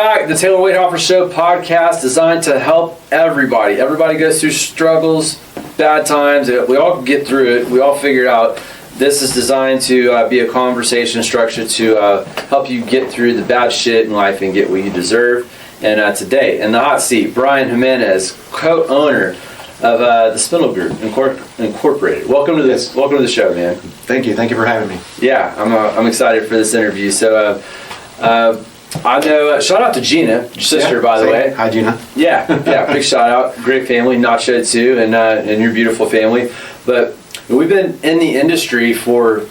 back. The Taylor Waithofer Show podcast designed to help everybody. Everybody goes through struggles, bad times. We all get through it. We all figure it out. This is designed to be a conversation structure to help you get through the bad shit in life and get what you deserve. And today, in the hot seat, Brian Jimenez, co-owner of the Spindle Group Incorporated. Welcome to this. Welcome to the show, man. Thank you. Thank you for having me. Yeah, I'm excited for this interview. So. I know, shout out to Gina, your sister, by the way. Hi, Gina. Yeah, big shout out. Great family, Nacho too, and your beautiful family. But we've been in the industry for,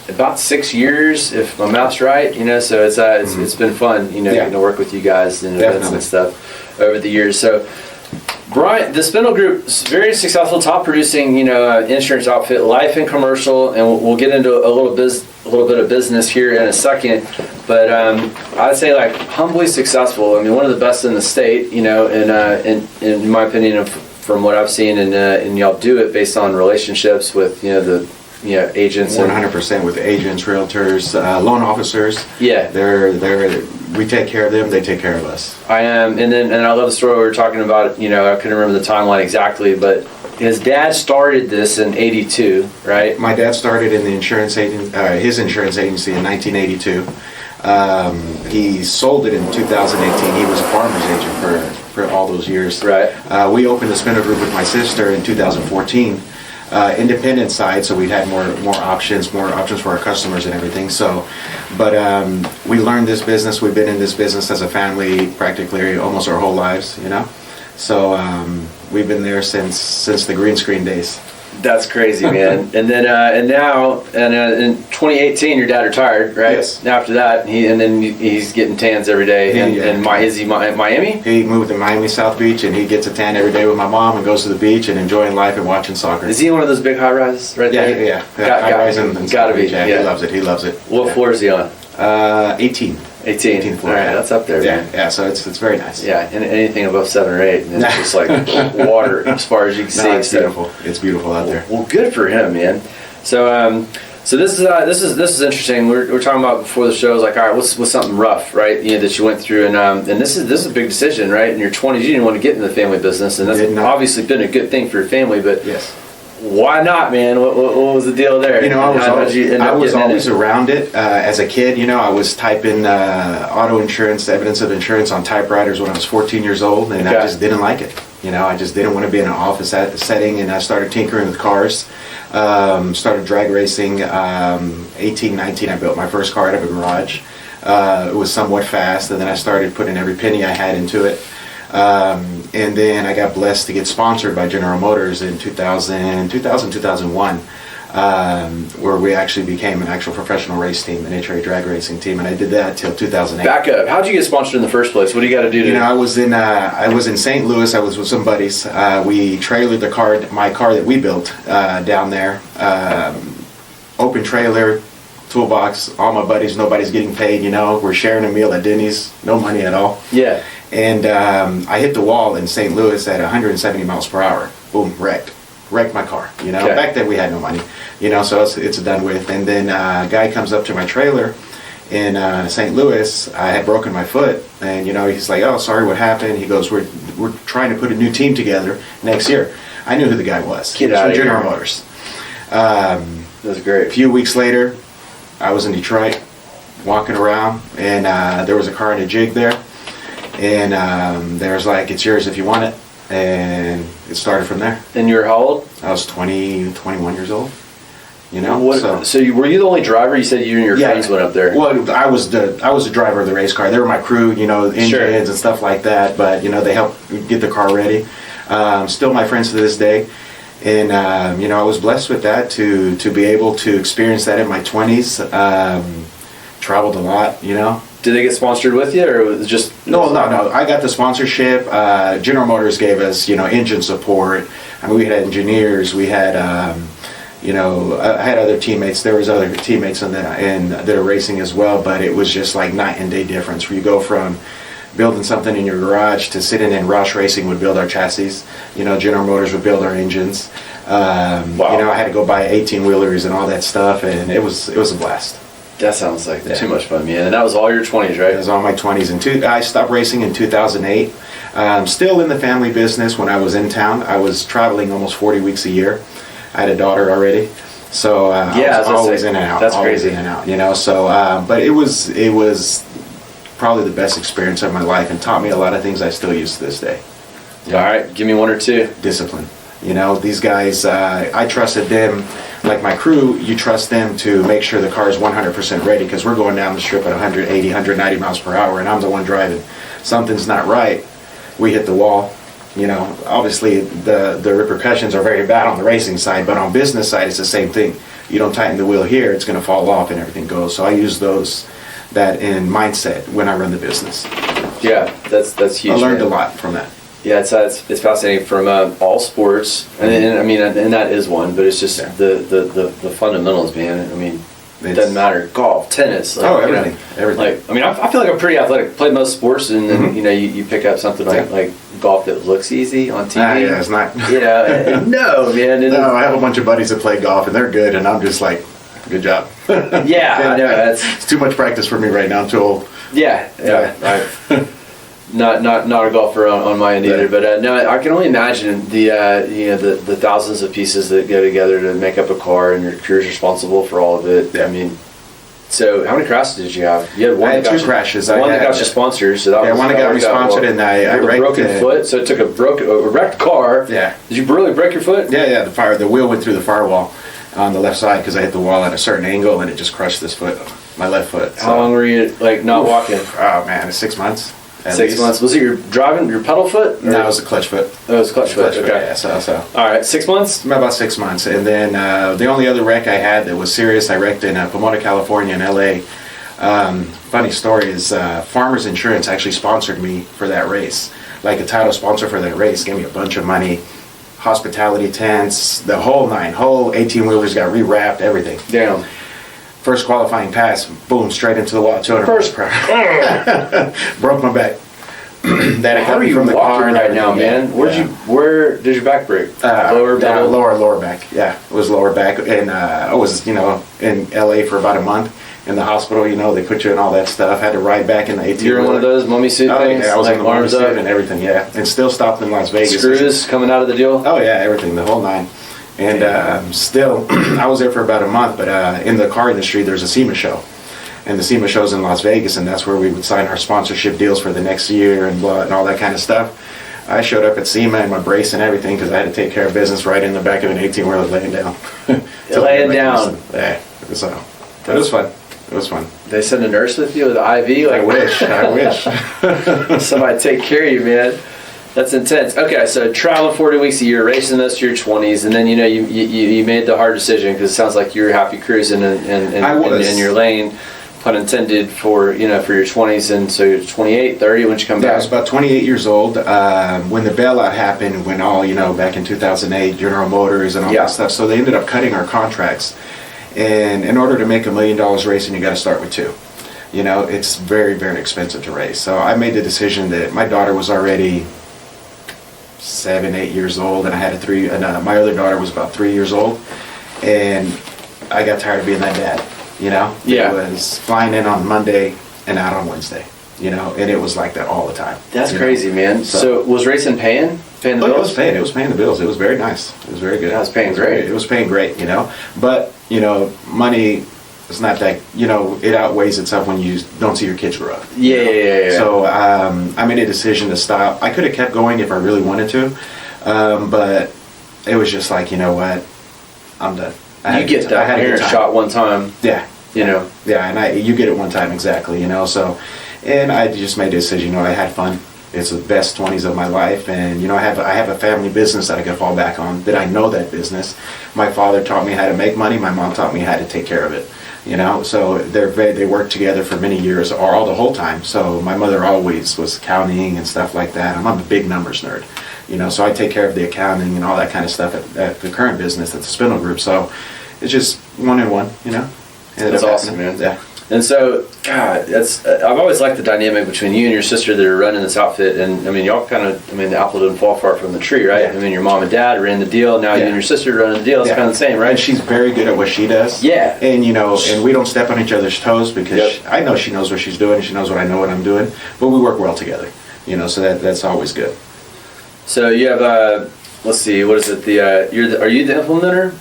about 6 years, if my math's right, so it's been fun, getting to work with you guys and events and stuff over the years. So, Brian, the Spindle Group is very successful, top producing, insurance outfit, life and commercial, and we'll get into a little bit of business here in a second. But I'd say humbly successful. I mean, one of the best in the state, in my opinion, from what I've seen, and y'all do it based on relationships with the agents. 100% with agents, realtors, loan officers. Yeah, we take care of them. They take care of us. And I love the story we were talking about. I couldn't remember the timeline exactly, but his dad started this in '82, right? My dad started in the his insurance agency in 1982. He sold it in 2018. He was a farmer's agent for all those years. Right. We opened the Spindle Group with my sister in 2014. Independent side, so we had more options for our customers and everything. So, but we learned this business. We've been in this business as a family practically almost our whole lives, So we've been there since the green screen days. That's crazy, man. And then now in 2018, your dad retired, right? Yes. And after that, he's getting tans every day. Is he Miami? He moved to Miami South Beach, and he gets a tan every day with my mom and goes to the beach and enjoying life and watching soccer. Is he one of those big high rises right there? Yeah. High rise and gotta be. Yeah, he loves it. What floor is he on? 18. 18 floor. All right, that's up there, man. Yeah, so it's very nice. Yeah, and anything above 7 or 8, and it's just like water as far as you can see. It's beautiful. It's beautiful out there. Well, good for him, man. So, so this is interesting. We're talking about before the show. I was like, all right, what's something rough, right? That you went through, and this is a big decision, right? In your 20s, you didn't want to get into the family business, and that's obviously been a good thing for your family, but yes. Why not, man? What was the deal there? I was always around it as a kid. I was typing auto insurance, evidence of insurance on typewriters when I was 14 years old, and I just didn't like it. I just didn't want to be in an office setting, and I started tinkering with cars. Started drag racing. 18, 19, I built my first car out of a garage. It was somewhat fast, and then I started putting every penny I had into it. And then I got blessed to get sponsored by General Motors in 2001, where we actually became an actual professional race team, an HRA drag racing team, and I did that till 2008. Back up. How'd you get sponsored in the first place? What do you got to do? I was in St. Louis. I was with some buddies. We trailered my car that we built down there. Open trailer, toolbox. All my buddies. Nobody's getting paid. We're sharing a meal at Denny's. No money at all. Yeah. And I hit the wall in St. Louis at 170 miles per hour. Boom, wrecked my car. Back then we had no money. So it's done with. And then a guy comes up to my trailer in St. Louis. I had broken my foot, and he's like, "Oh, sorry, what happened?" He goes, "We're trying to put a new team together next year." I knew who the guy was. Get out of here. General Motors. That's great. A few weeks later, I was in Detroit, walking around, and there was a car in a jig there. And there was like, "It's yours if you want it," and it started from there. And you were how old? I was 21 years old. So were you the only driver? You said you and your friends went up there. Well, I was the driver of the race car. They were my crew, engines and stuff like that. But they helped get the car ready. Still my friends to this day. And I was blessed with that to be able to experience that in my 20s. Traveled a lot, Did they get sponsored with you, or was it just... No. I got the sponsorship. General Motors gave us, engine support. I mean, we had engineers. We had, I had other teammates. There was other teammates that are racing as well, but it was just like night and day difference. Where you go from building something in your garage to sitting in Roush Racing would build our chassis. General Motors would build our engines. Wow. I had to go buy 18-wheelers and all that stuff, and it was a blast. That sounds like too much fun, man. And that was all your 20s, right? It was all my 20s. And I stopped racing in 2008. Still in the family business when I was in town. I was traveling almost 40 weeks a year. I had a daughter already. So I was always in and out. That's always crazy. in and out, you know. So, but it was probably the best experience of my life and taught me a lot of things I still use to this day. All right, give me one or two. Discipline. You know, these guys, I trusted them. Like my crew, you trust them to make sure the car is 100% ready because we're going down the strip at 180, 190 miles per hour, and I'm the one driving. Something's not right, we hit the wall. You know, obviously the repercussions are very bad on the racing side, but on business side, it's the same thing. You don't tighten the wheel here, it's going to fall off and everything goes. So I use that in mindset when I run the business. Yeah, that's huge. I learned a lot from that. Yeah, it's fascinating from all sports, and I mean, and that is one, but it's just the fundamentals, man. I mean, it doesn't matter. Golf, tennis, like, everything, everything. Like, I mean, I feel like I'm pretty athletic. Played most sports, and then you pick up something like golf that looks easy on TV. Yeah, it's not. You know, no, man. No, I have a bunch of buddies that play golf, and they're good, and I'm just like, good job. Yeah, I know. It's too much practice for me right now. I'm too old. Yeah. Not a golfer on my end either, but no, I can only imagine the thousands of pieces that go together to make up a car, and your crew's responsible for all of it. Yeah. I mean, so how many crashes did you have? You had one. I had two crashes. One that got you sponsored. So that was one that got me sponsored, and I wrecked a broken foot. So it took a wrecked car. Yeah. Did you really break your foot? Yeah. The wheel went through the firewall on the left side because I hit the wall at a certain angle, and it just crushed this foot, my left foot. So. How long were you not walking? Oh man, 6 months. 6 months. Was it your pedal foot? No, it was a clutch foot. Oh, it was clutch foot. Okay. Yeah, so. All right, 6 months? About 6 months. And then the only other wreck I had that was serious, I wrecked in Pomona, California in LA. Funny story is Farmers Insurance actually sponsored me for that race. Like a title sponsor for that race, gave me a bunch of money, hospitality tents, the whole 9, whole 18-wheelers got rewrapped, everything. Damn. First qualifying pass, boom, straight into the wall, 200 First broke my back. How are you from the walking right now, man? Where did your back break? Lower back. Yeah, it was lower back, and I was in LA for about a month in the hospital. They put you in all that stuff. Had to ride back in the 18. You're in one of those mummy suit things. Yeah, I was in the mummy suit up and everything. Yeah, and still stopped in Las Vegas. Screws coming out of the deal. Oh yeah, everything, the whole 9. And still, I was there for about a month. But in the car industry, there's a SEMA show. And the SEMA show's in Las Vegas, and that's where we would sign our sponsorship deals for the next year and all that kind of stuff. I showed up at SEMA in my brace and everything because I had to take care of business right in the back of an 18-wheeler laying down. Laying down. Yeah, it was fun. It was fun. They send a nurse with you with an IV? I wish. Somebody take care of you, man. That's intense. Okay, so traveling 40 weeks a year, racing those to your 20s, and then you made the hard decision because it sounds like you were happy cruising in your lane, pun intended, for your 20s, and so you're 28, 30 when you come back. I was about 28 years old when the bailout happened. When all back in 2008, General Motors and all that stuff. So they ended up cutting our contracts, and in order to make $1 million racing, you got to start with 2. It's very, very expensive to race. So I made the decision that my daughter was already 7, 8 years old, and I had my other daughter was about 3 years old, and I got tired of being that dad. It was flying in on Monday and out on Wednesday. And it was like that all the time. That's crazy, man. So was racing paying the bills? It was paying the bills. It was very nice. It was very good. It was paying great. It was paying great. But money. It's not that, it outweighs itself when you don't see your kids grow up. Yeah. So I made a decision to stop. I could have kept going if I really wanted to, but it was just like, you know what, I'm done. You get that parent shot one time. Yeah. Yeah, and you get it one time exactly, So, and I just made a decision, I had fun. It's the best 20s of my life, and I have a family business that I can fall back on. That I know that business. My father taught me how to make money. My mom taught me how to take care of it. So they worked together for many years, or all the whole time. So my mother always was accounting and stuff like that. I'm a big numbers nerd, So I take care of the accounting and all that kind of stuff at the current business at the Spindle Group. So it's just one and one, That's awesome, man. Yeah. And so, God, I've always liked the dynamic between you and your sister that are running this outfit. And I mean, y'all the apple didn't fall far from the tree, right? I mean, your mom and dad ran the deal. Now you and your sister running the deal. It's kind of the same, right? And she's very good at what she does. Yeah. And, and we don't step on each other's toes because I know she knows what she's doing. And she knows I know what I'm doing. But we work well together, so that's always good. So you have, let's see, what is it? Are you the implementer?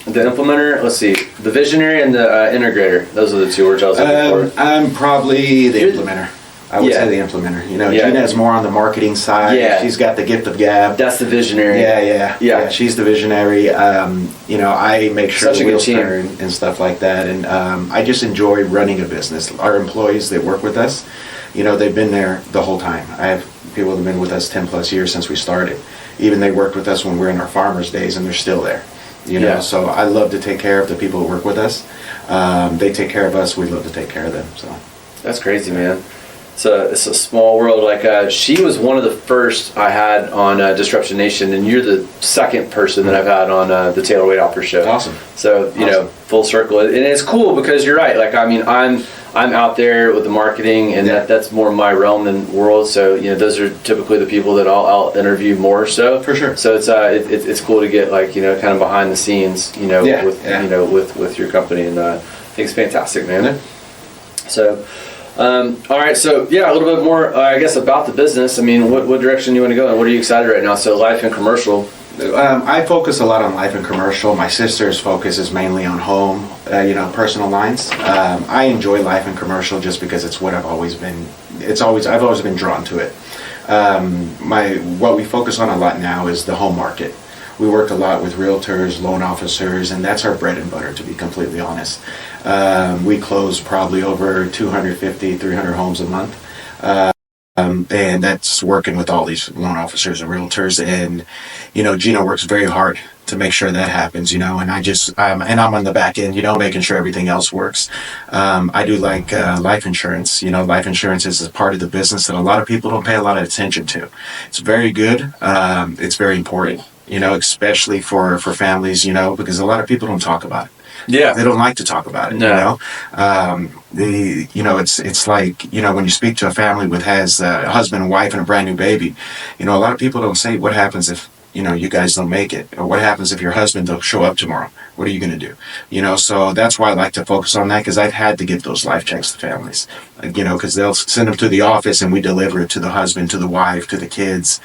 The implementer, let's see, the visionary and the integrator. Those are the two words I was looking for. I'm probably the implementer. I would say the implementer. Gina's more on the marketing side. Yeah. She's got the gift of gab. That's the visionary. Yeah. She's the visionary. I make sure the wheels turn and stuff like that. And I just enjoy running a business. Our employees that work with us, they've been there the whole time. I have people that have been with us 10 plus years since we started. Even they worked with us when we were in our farmers days, and they're still there. So I love to take care of the people who work with us. They take care of us. We love to take care of them. So that's crazy, man. It's a small world. Like she was one of the first I had on Disruption Nation, and you're the second person that I've had on the Taylor Wade Opera Show. Awesome. So full circle, and it's cool because you're right. Like I'm out there with the marketing, and that's more my realm than world. So those are typically the people that I'll interview more. So for sure. So it's cool to get kind of behind the scenes, with your company, and I think it's fantastic, man. Yeah. So. All right, so a little bit more, I guess, about the business. I mean, what direction you want to go in? What are you excited right now? So life and commercial. I focus a lot on life and commercial. My sister's focus is mainly on home, personal lines. I enjoy life and commercial just because it's what I've always been drawn to it. What we focus on a lot now is the home market. We work a lot with realtors, loan officers, and that's our bread and butter, to be completely honest. We close probably over 250, 300 homes a month. And that's working with all these loan officers and realtors. And, Gina works very hard to make sure that happens, and I just, and I'm on the back end, making sure everything else works. I do like life insurance. Life insurance is a part of the business that a lot of people don't pay a lot of attention to. It's very good. It's very important. Especially for families, because a lot of people don't talk about it. Yeah. They don't like to talk about it, No. It's like, when you speak to a family that has a husband and wife and a brand new baby, a lot of people don't say, what happens if, you guys don't make it? Or what happens if your husband don't show up tomorrow? What are you going to do? So that's why I like to focus on that, because I've had to give those life checks to families, because they'll send them to the office and we deliver it to the husband, to the wife, to the kids.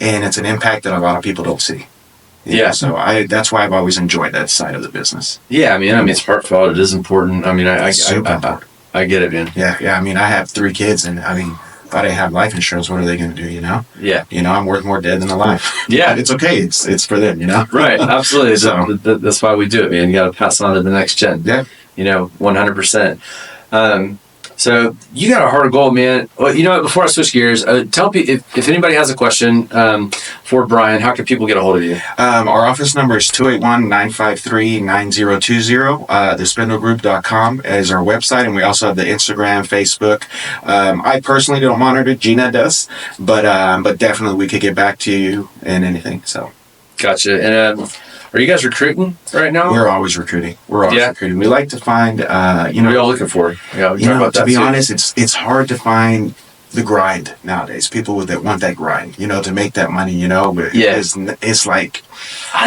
And it's an impact that a lot of people don't see. So that's why I've always enjoyed that side of the business. Yeah, I mean, it's heartfelt. It is important. I mean, I get it, man. Yeah. I mean, I have 3 kids, and if I didn't have life insurance, what are they going to do? Yeah. I'm worth more dead than alive. Yeah, it's okay. It's for them. Right. Absolutely. So that's why we do it, man. You got to pass on to the next gen. Yeah. 100%. So you got a heart of gold, man. Well, before I switch gears, tell people if anybody has a question for Brian, how can people get a hold of you? Our office number is 281-953-9020. Thespindlegroup.com is our website, and we also have the Instagram, Facebook. I personally don't monitor it. Gina does, but definitely we could get back to you and anything. So, gotcha. And are you guys recruiting right now? We're always recruiting. Recruiting. We like to find, what are y'all looking for? To be honest, it's hard to find the grind nowadays. People that want that grind, to make that money, but it's like...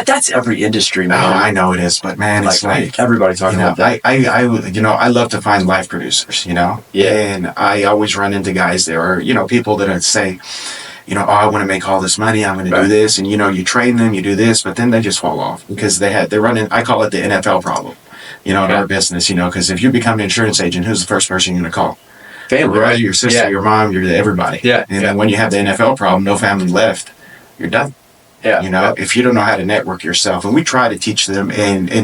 that's every industry, man. I know it is, but man, it's like everybody talking about that. I love to find life producers, Yeah. And I always run into guys that are, people that say, I want to make all this money, I'm going to do this, and you train them, you do this, but then they just fall off because they're running. I call it the NFL problem, in our business, because if you become an insurance agent, who's the first person you're going to call? Family, right? Your sister, your mom, everybody. Yeah. And then when you have the NFL problem, no family left, you're done. Yeah. If you don't know how to network yourself, and we try to teach them, and you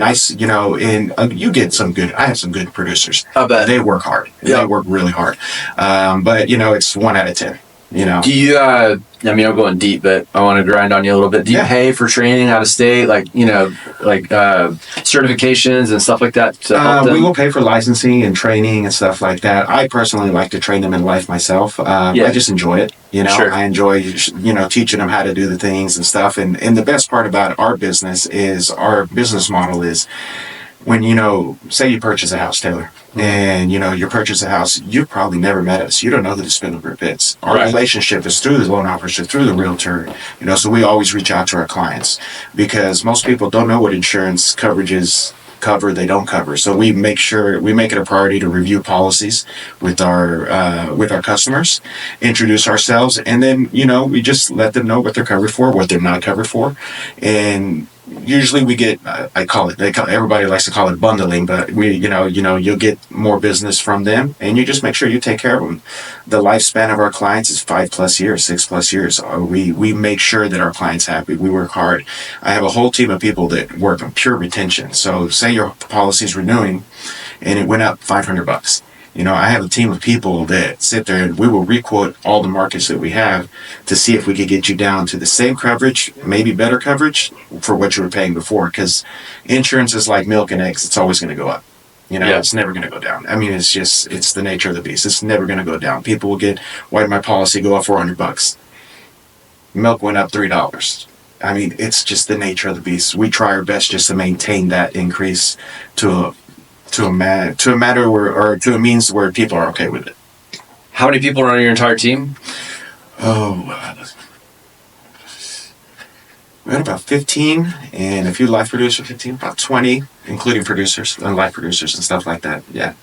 get some good. I have some good producers. I bet they work hard. Yeah. They work really hard. But it's 1 out of 10. Do you, I'm going deep, but I want to grind on you a little bit. Do you pay for training out of state, certifications and stuff like that to help them? We will pay for licensing and training and stuff like that. I personally like to train them in life myself. I just enjoy it. Sure. I enjoy, teaching them how to do the things and stuff. And the best part about our business model is when, say you purchase a house, Taylor, and you purchase a house, you've probably never met us. You don't know who the Spindle Group is. Our Right. relationship is through the loan officer, through the realtor. So we always reach out to our clients because most people don't know what insurance coverages cover, they don't cover. So we make it a priority to review policies with our customers, introduce ourselves, and then we just let them know what they're covered for, what they're not covered for, and usually we get everybody likes to call it bundling, but you'll get more business from them, and you just make sure you take care of them. The lifespan of our clients is 5+ years, 6+ years. We make sure that our clients happy. We work hard. I have a whole team of people that work on pure retention. So say your policy is renewing and it went up $500. I have a team of people that sit there and we will requote all the markets that we have to see if we could get you down to the same coverage, maybe better coverage for what you were paying before. Because insurance is like milk and eggs. It's always going to go up. It's never going to go down. I mean, it's the nature of the beast. It's never going to go down. People will why did my policy go up $400? Milk went up $3. I mean, it's just the nature of the beast. We try our best just to maintain that increase to a means where people are okay with it. How many people are on your entire team? We had about 15 and a few live producers, 15, about 20, including producers and live producers and stuff like that. Yeah.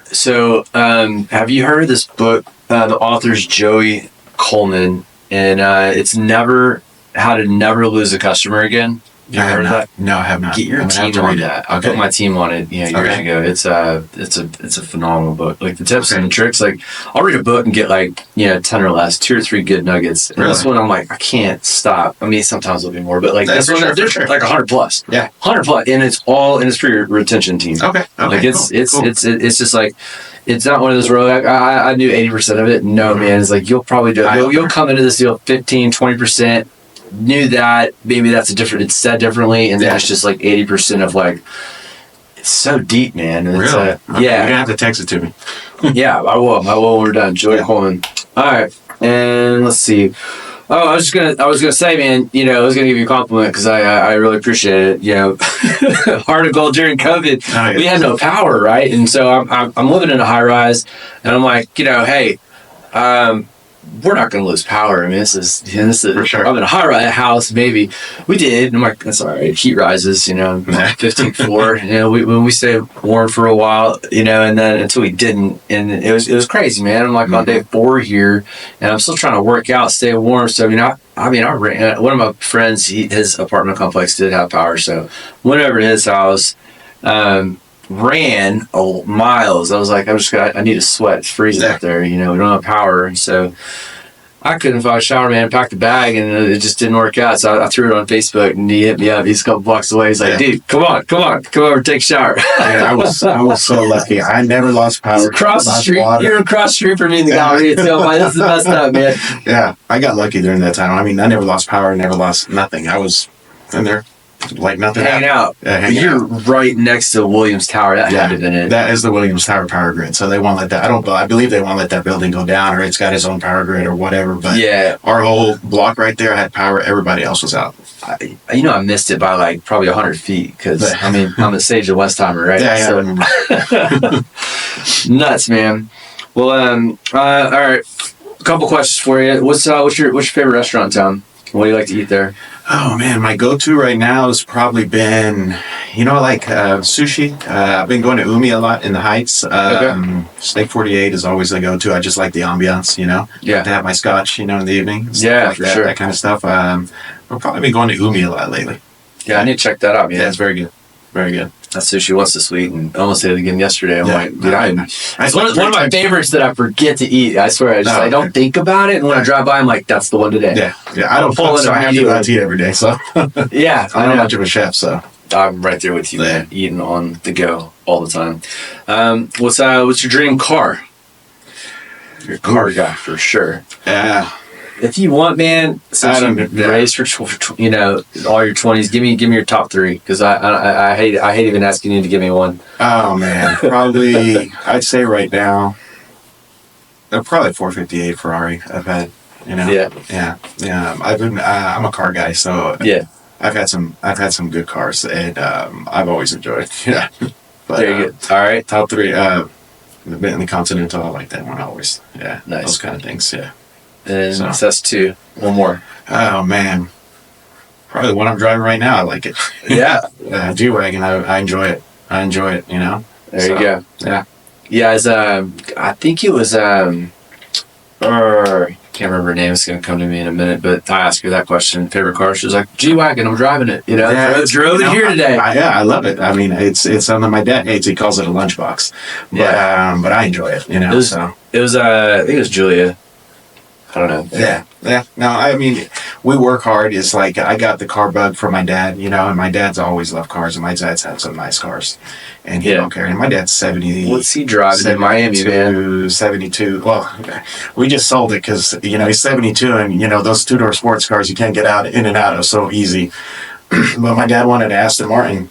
So, have you heard of this book? The author's Joey Coleman, and it's How to Never Lose a Customer Again. You heard of that? No, I have not. Get your team on that. I put my team on it years ago. It's a phenomenal book. Like the tips and the tricks. Like I'll read a book and get 10 or less, 2 or 3 good nuggets. And this one I'm like, I can't stop. I mean, sometimes it'll be more, but like this one, there's like 100 plus. Yeah, 100 plus, and it's for your retention team. Okay. Like it's just like. It's not one of those where I knew 80% of it. No, man. It's like you'll probably do it. You'll come into this deal 15, 20%. Knew that maybe it's said differently, and then it's just like 80% of like it's so deep, man. And really? Okay. You're gonna have to text it to me. Yeah, I will when we're done. Joey Coleman. All right, and let's see. Oh, I was gonna say, man. I was gonna give you a compliment because I really appreciate it. Heart of gold during COVID, we had no power, right? And so I'm living in a high rise, and I'm like, hey. We're not going to lose power. I mean, this is for sure. I'm in a high-rise house, maybe. We did. And I'm like, that's all right. Heat rises, 15th floor. When we stayed warm for a while, and then until we didn't. And it was crazy, man. I'm like on day 4 here, and I'm still trying to work out, stay warm. So, I ran. One of my friends, his apartment complex did have power. So, went over to his house, ran miles. I was like, I need to sweat. It's freezing out there. We don't have power. And so I couldn't find a shower, man. Packed a bag, and it just didn't work out. So I threw it on Facebook, and he hit me up. He's a couple blocks away. He's like, dude, come over, take a shower. Man, I was so lucky. I never lost power. Across the street. You're across the street from me in the gallery. This is the best stuff, man. Yeah, I got lucky during that time. I mean, I never lost power, never lost nothing. I was in there. Like nothing hanging out. You're right next to Williams Tower. That had to have been it. That is the Williams Tower power grid. So they won't let that. I believe they won't let that building go down, or it's got its own power grid or whatever. But our whole block right there had power. Everybody else was out. I missed it by like probably 100 feet because I'm the stage of Westheimer, right? Yeah. So, nuts, man. Well, all right. A couple questions for you. What's your favorite restaurant in town? What do you like to eat there? Oh man, my go-to right now has probably been, sushi. I've been going to Umi a lot in the Heights. Steak 48 is always a go-to. I just like the ambiance, to have my scotch, in the evening. Yeah, for sure. That kind of stuff. I've probably been going to Umi a lot lately. Yeah, I need to check that out, man. Yeah, it's very good. Very good. That sushi was so sweet, and I almost ate it again yesterday. I'm like, dude, it's one of my favorites that I forget to eat. I swear, I don't think about it, and when I drive by, I'm like, that's the one today. Yeah. I don't pull it. So I have to go out to eat every day. So yeah, I'm not much of a chef, so I'm right there with you, man. Eating on the go all the time. What's your dream car? You're a car guy for sure. Yeah. If you want, man, since you've raised for all your 20s, give me your top 3 because I hate even asking you to give me one. Oh man, probably I'd say right now, probably 458 Ferrari. I've had, yeah. I'm a car guy, so I've had some good cars, and I've always enjoyed. Yeah. But there you go. All right. top 3. The Bentley Continental, I like that one always. Yeah, nice. Those kind of things. Yeah. And so that's 2. One more. Oh man, probably the one I'm driving right now. I like it. Yeah. G-Wagon. I enjoy it. You know. There you go. Yeah. Yeah. As I think it was can't remember her name. It's gonna come to me in a minute. But I asked her that question. Favorite car? She was like G-Wagon. I'm driving it. You know. Yeah, drove it here today. I love it. I mean, it's something my dad hates. He calls it a lunchbox. But I enjoy it. You know. It was I think it was Julia. I don't know. Yeah. No, I mean, we work hard. It's like I got the car bug from my dad, you know, and my dad's always loved cars, and my dad's had some nice cars, and he don't care. And my dad's 70. What's he driving in Miami, man? 72. Well, we just sold it because, you know, he's 72, and, you know, those 2-door sports cars you can't get in and out of so easy. But my dad wanted an Aston Martin,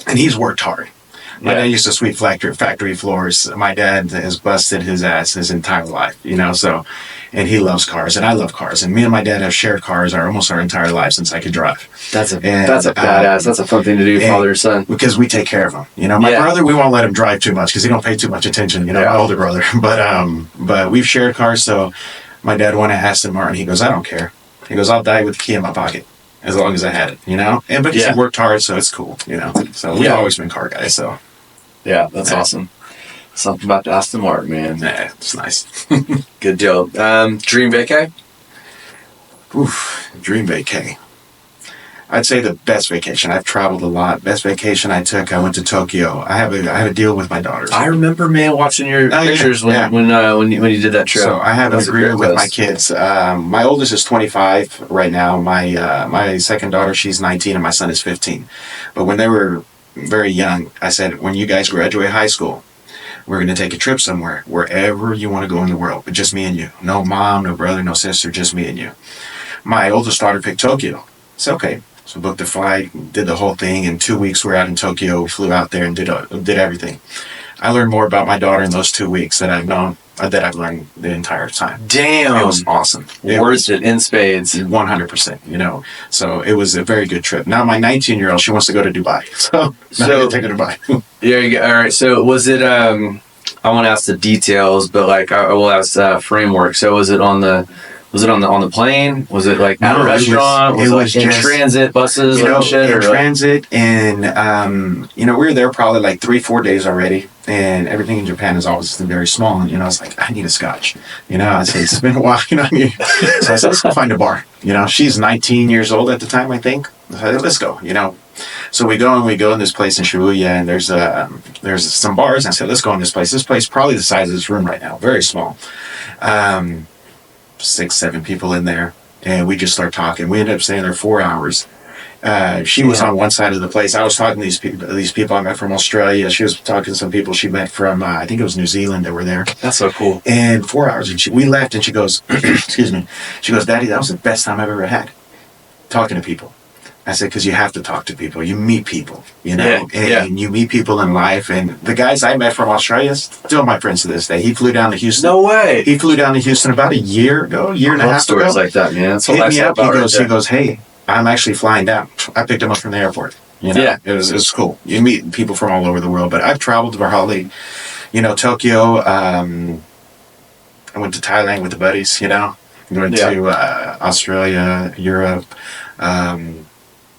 and he's worked hard. My dad used to sweep factory floors. My dad has busted his ass his entire life, you know, so, and he loves cars, and I love cars. And me and my dad have shared cars almost our entire life since I could drive. That's a badass. That's a fun thing to do, father or son. Because we take care of him. You know, my brother, we won't let him drive too much because he don't pay too much attention, you know, my older brother. But we've shared cars, so my dad wanted Aston Martin. He goes, I don't care. He goes, I'll die with the key in my pocket. As long as I had it, you know? But he worked hard, so it's cool, you know? So we've always been car guys, so. Yeah, that's awesome. Something about the Aston Martin, man. Yeah, it's nice. Good deal. Dream vacay? Oof, dream vacay. I'd say the best vacation. I've traveled a lot. Best vacation I took, I went to Tokyo. I have a deal with my daughters. I remember, man, watching your pictures when you did that trip. So I have an agreement with my kids. My oldest is 25 right now. My second daughter, she's 19, and my son is 15. But when they were very young, I said, when you guys graduate high school, we're going to take a trip somewhere, wherever you want to go in the world, but just me and you. No mom, no brother, no sister, just me and you. My oldest daughter picked Tokyo. It's okay. So booked the flight, did the whole thing. In 2 weeks, we're out in Tokyo, flew out there and did everything. I learned more about my daughter in those 2 weeks than I've learned the entire time. Damn. It was awesome. Worth it in spades. 100%, you know. So it was a very good trip. Now my 19-year-old, she wants to go to Dubai. So take her to Dubai. There you go. All right. So was it, I won't ask the details, but like I will ask framework. So was it on the plane? Was it like at a restaurant? Was it like in transit buses? Transit, and we were there probably like 3-4 days already, and everything in Japan is always very small. And I was like, I need a scotch. I said it's been a while. So I said, let's go find a bar. She's 19 years old at the time, I think. I said, let's go. So we go in this place in Shibuya, and there's some bars. And I said, let's go in this place. This place probably the size of this room right now, very small. 6-7 people in there, and we just start talking. We ended up staying there 4 hours. She was on one side of the place. I was talking to these people I met from Australia. She was talking to some people she met from I think it was New Zealand that were there. That's so cool. And 4 hours, and we left, and she goes, excuse me, she goes, Daddy, that was the best time I've ever had talking to people. I said, because you have to talk to people. You meet people, and you meet people in life. And the guys I met from Australia, still my friends to this day. He flew down to Houston. No way. He flew down to Houston about a year and a half ago. Stories like that, man. That's hit me up. He goes, hey, I'm actually flying down. I picked him up from the airport. It was cool. You meet people from all over the world. But I've traveled to Bali, Tokyo. I went to Thailand with the buddies. Went to Australia, Europe.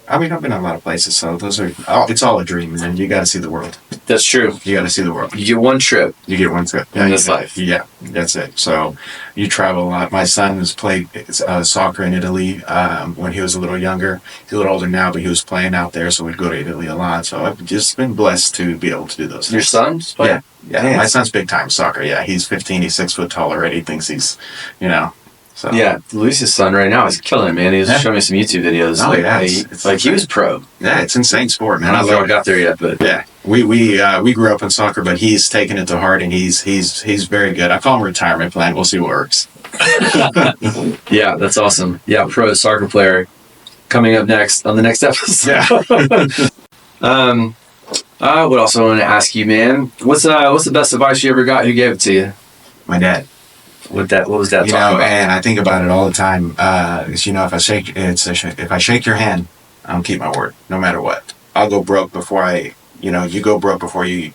I've been in a lot of places, so it's all a dream, and then you got to see the world. That's true. You got to see the world. You get one trip. You get one trip in this life. Yeah, that's it. So you travel a lot. My son has played soccer in Italy when he was a little younger. He's a little older now, but he was playing out there, so we'd go to Italy a lot. So I've just been blessed to be able to do those things. Your son's playing? Yeah. Man. My son's big time soccer. Yeah, he's 15. He's 6 foot tall already. He thinks he's, So. Yeah, Luis's son right now is killing it, man. He was showing me some YouTube videos. Oh, he was pro. Yeah, it's insane sport, man. I don't know if I got there yet, but yeah, we grew up in soccer, but he's taken it to heart, and he's very good. I call him retirement plan. We'll see what works. Yeah, that's awesome. Yeah, pro soccer player coming up next on the next episode. Yeah. What else I want to ask you, man? What's the best advice you ever got? Who gave it to you? My dad. What was that talking about? And I think about it all the time. If I shake your hand, I'll keep my word, no matter what. I'll go broke before I you go broke before you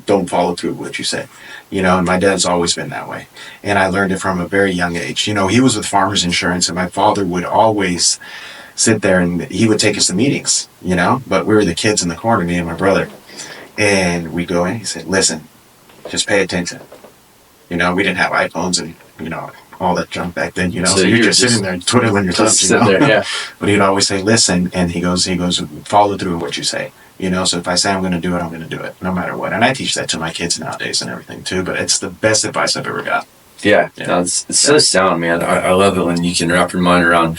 don't follow through with what you say. And my dad's always been that way. And I learned it from a very young age. He was with Farmers Insurance, and my father would always sit there and he would take us to meetings, but we were the kids in the corner, me and my brother. And we'd go in, he said, listen, just pay attention. We didn't have iPhones and, all that junk back then, so you're just sitting there twiddling your thumbs, There, yeah. But he'd always say, listen, and he goes, follow through with what you say. So if I say I'm going to do it, I'm going to do it, no matter what. And I teach that to my kids nowadays and everything too, but it's the best advice I've ever got. Yeah. No, it's so sound, man. I love it when you can wrap your mind around,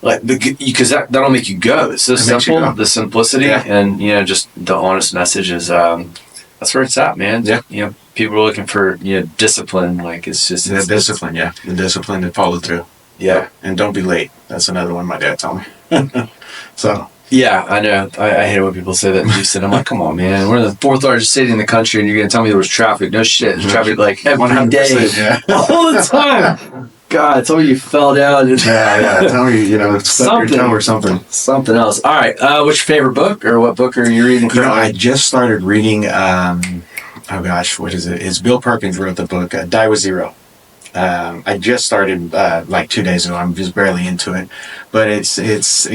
because that'll make you go. It's so simple, the simplicity, and, just the honest message is, that's where it's at, man. Yeah. People are looking for, discipline. It's just... The discipline, yeah. The discipline to follow through. Yeah. And don't be late. That's another one my dad told me. So... Yeah, I know. I hate it when people say that in Houston. I'm like, come on, man. We're the 4th largest city in the country, and you're going to tell me there was traffic. No shit. There's traffic every day. Yeah. All the time. God, tell me you fell down. Yeah. Tell me, stuck your toe or something. Something else. All right. What's your favorite book, or what book are you reading currently? I just started reading, what is it? It's Bill Perkins wrote the book, Die with Zero. I just started 2 days ago. I'm just barely into it, but it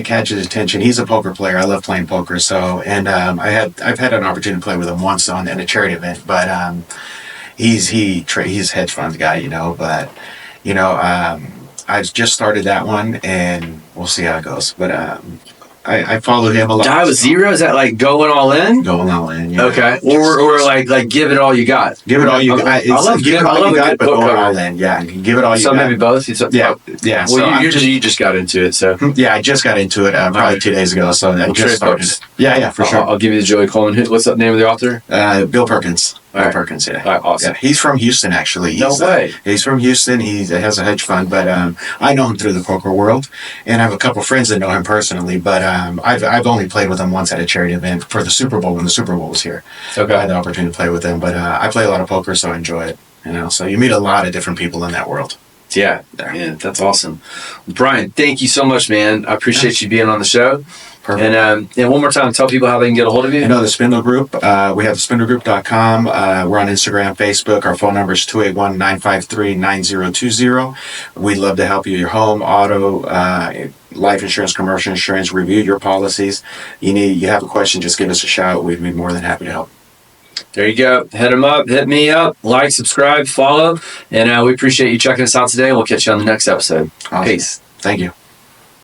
catches attention. He's a poker player. I love playing poker. So, and I've had an opportunity to play with him once at a charity event. But he's a hedge fund guy, But I just started that one, and we'll see how it goes. But I follow him a lot. Die with Zero? Is that going all in? Going all in, yeah. Okay. Or give it all you got. Give it all you got. I love give it all you got, but going all in. Yeah, give it all you got. So maybe both? Yeah. Well, so you just got into it, so. Yeah, I just got into it probably 2 days ago, so I just started. Yeah, for sure. I'll give you the Joey Coleman. What's the name of the author? Bill Perkins. Bill Perkins, yeah. All right, awesome. Yeah, he's from Houston, actually. No way. He's from Houston. He has a hedge fund, but I know him through the poker world, and I have a couple friends that know him personally, but I've only played with him once at a charity event for the Super Bowl when the Super Bowl was here. Okay. I had the opportunity to play with him, but I play a lot of poker, so I enjoy it. So you meet a lot of different people in that world. Yeah, that's awesome. Brian, thank you so much, man. I appreciate you being on the show. Perfect. And one more time, tell people how they can get a hold of you. The Spindle Group. We have spindlegroup.com. We're on Instagram, Facebook. Our phone number is 281-953-9020. We'd love to help you. Your home, auto, life insurance, commercial insurance, review your policies. You have a question, just give us a shout. We'd be more than happy to help. There you go. Hit them up. Hit me up. Like, subscribe, follow. And we appreciate you checking us out today. We'll catch you on the next episode. Awesome. Peace. Thank you.